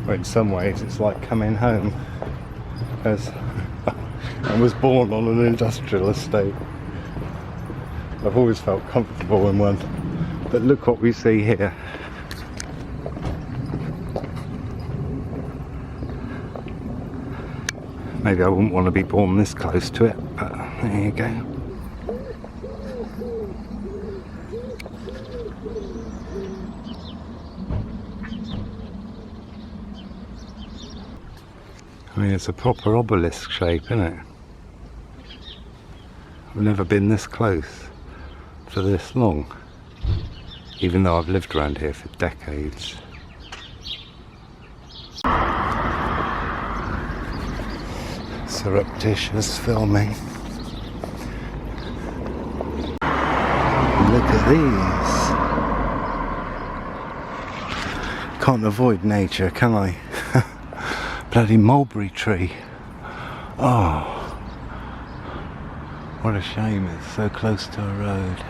Well, in some ways it's like coming home, as I was born on an industrial estate. I've always felt comfortable in one, but look what we see here. Maybe I wouldn't want to be born this close to it, but there you go. I mean, it's a proper obelisk shape, isn't it? I've never been this close for this long, even though I've lived around here for decades. Surreptitious filming. Look at these. Can't avoid nature, can I? Bloody mulberry tree. Oh, what a shame it's so close to a road.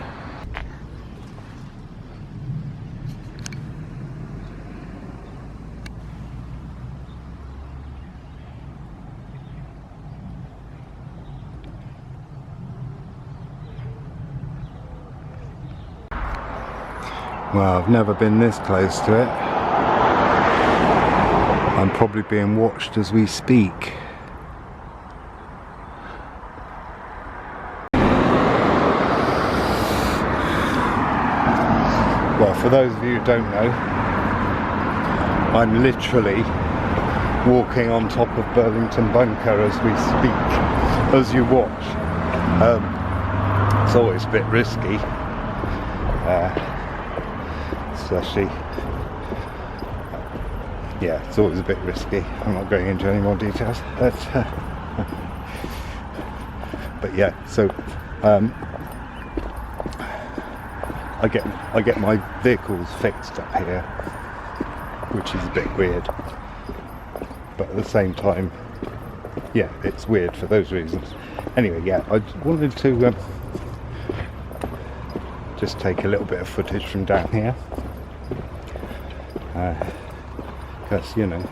Well, I've never been this close to it. I'm probably being watched as we speak. Well, for those of you who don't know, I'm literally walking on top of Burlington Bunker as we speak, as you watch. It's always a bit risky, especially. Yeah, it's always a bit risky. I'm not going into any more details, but yeah. So I get my vehicles fixed up here, which is a bit weird. But at the same time, yeah, it's weird for those reasons. Anyway, yeah, I wanted to just take a little bit of footage from down here. Because, you know,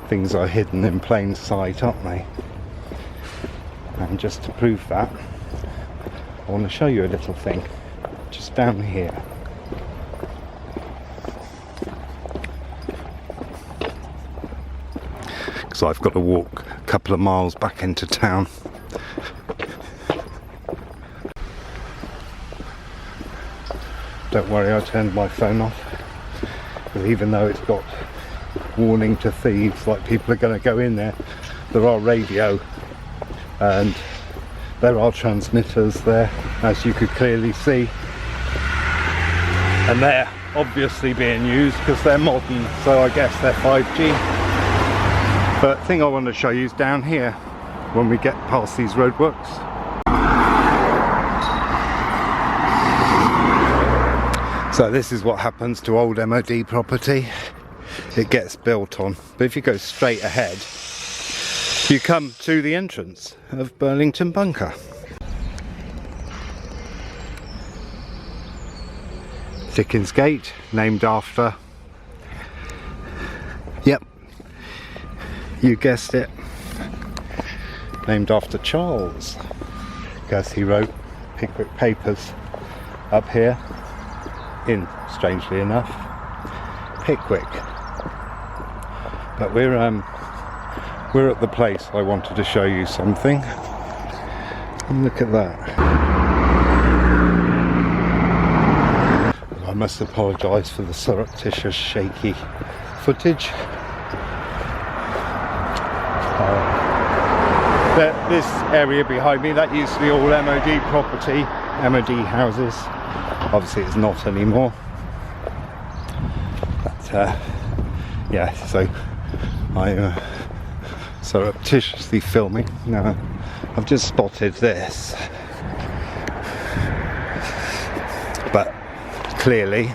things are hidden in plain sight, aren't they? And just to prove that, I want to show you a little thing just down here. Because I've got to walk a couple of miles back into town. Don't worry, I turned my phone off. Because even though it's got warning to thieves, like people are going to go in there, there are radio and there are transmitters there, as you could clearly see, and they're obviously being used because they're modern, so I guess they're 5G. But the thing I want to show you is down here when we get past these roadworks. So this is what happens to old MOD property. It gets built on, but if you go straight ahead, you come to the entrance of Burlington Bunker. Dickens Gate, named after, yep, you guessed it, named after Charles, because he wrote Pickwick Papers up here in, strangely enough, Pickwick. But we're at the place I wanted to show you something. And look at that. I must apologise for the surreptitious shaky footage. This area behind me, that used to be all MOD property, MOD houses. Obviously it's not anymore. But yeah, so I'm surreptitiously filming. Now I've just spotted this, but clearly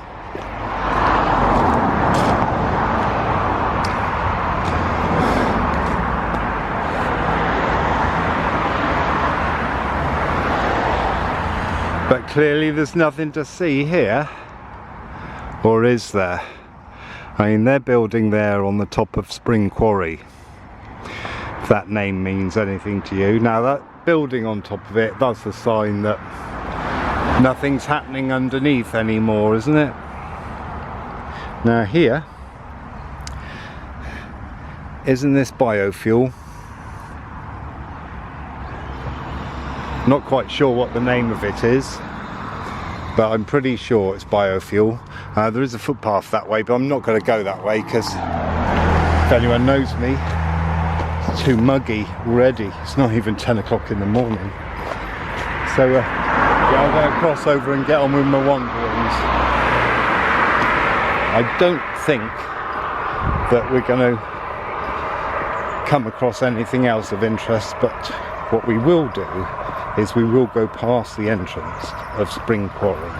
there's nothing to see here, or is there? I mean, they're building there on the top of Spring Quarry, if that name means anything to you. Now that building on top of it, that's a sign that nothing's happening underneath anymore, isn't it? Now here, isn't this biofuel? Not quite sure what the name of it is, but I'm pretty sure it's biofuel. There is a footpath that way, but I'm not going to go that way because if anyone knows me, it's too muggy already. It's not even 10 o'clock in the morning. So yeah, I'm going to cross over and get on with my wanderings. I don't think that we're going to come across anything else of interest, but what we will do is we will go past the entrance of Spring Quarry.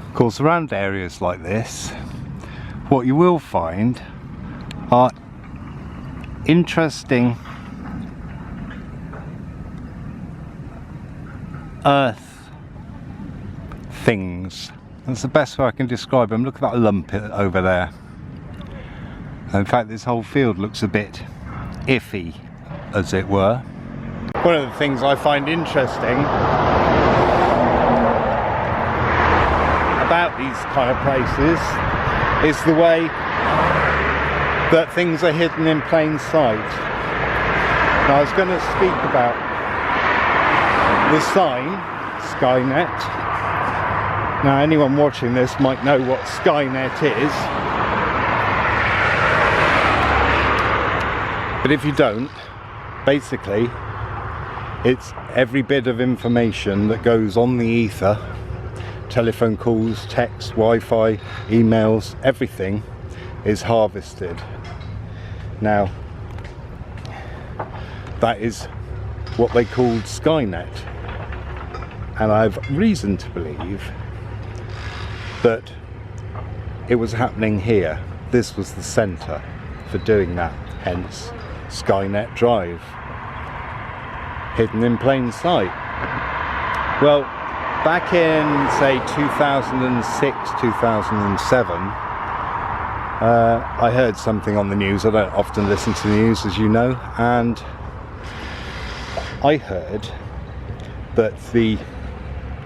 Of course, around areas like this, what you will find are interesting earth things. That's the best way I can describe them. Look at that lump over there. In fact, this whole field looks a bit iffy, as it were. One of the things I find interesting about these kind of places is the way that things are hidden in plain sight. Now, I was going to speak about the sign, Skynet. Now, anyone watching this might know what Skynet is, but if you don't, basically it's every bit of information that goes on the ether, telephone calls, text, Wi-Fi, emails, everything is harvested. Now, that is what they called Skynet, and I've reason to believe that it was happening here. This was the centre for doing that, hence Skynet Drive, hidden in plain sight. Well, back in, say, 2006, 2007, I heard something on the news. I don't often listen to the news, as you know, and I heard that the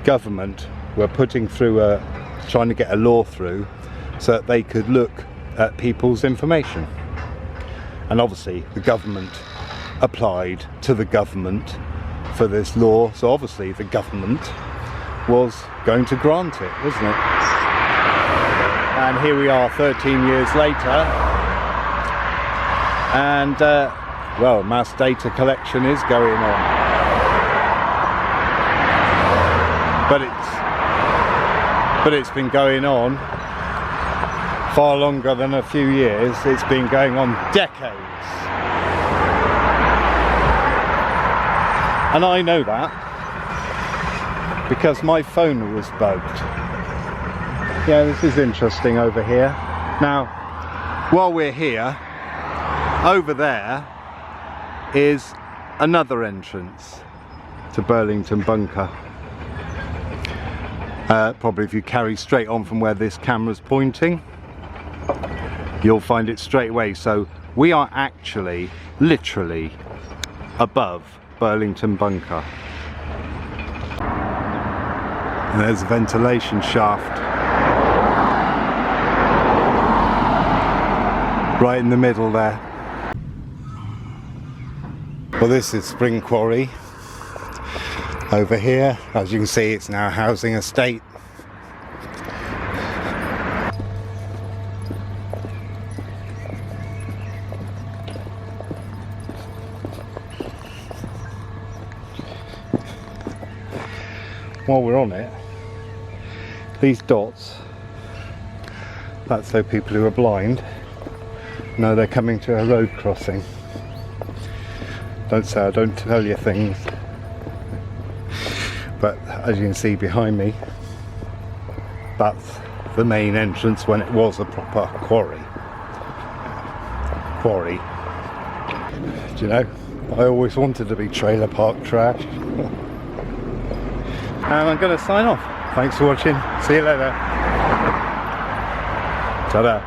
government were putting through trying to get a law through so that they could look at people's information. And obviously the government applied to the government for this law, so obviously the government was going to grant it, wasn't it? And here we are 13 years later, and well, mass data collection is going on, but it's been going on far longer than a few years. It's been going on decades, and I know that because my phone was bugged. Yeah, this is interesting over here. Now, while we're here, over there is another entrance to Burlington Bunker. Probably if you carry straight on from where this camera's pointing, you'll find it straight away. So we are actually literally above Burlington Bunker. And there's a ventilation shaft right in the middle there. Well, this is Spring Quarry. Over here, as you can see, it's now a housing estate. While we're on it, these dots, that's so people who are blind know they're coming to a road crossing. Don't say I don't tell you things, but as you can see behind me, that's the main entrance when it was a proper quarry. Do you know, I always wanted to be trailer park trash. And I'm going to sign off. Thanks for watching. See you later. Ta-da.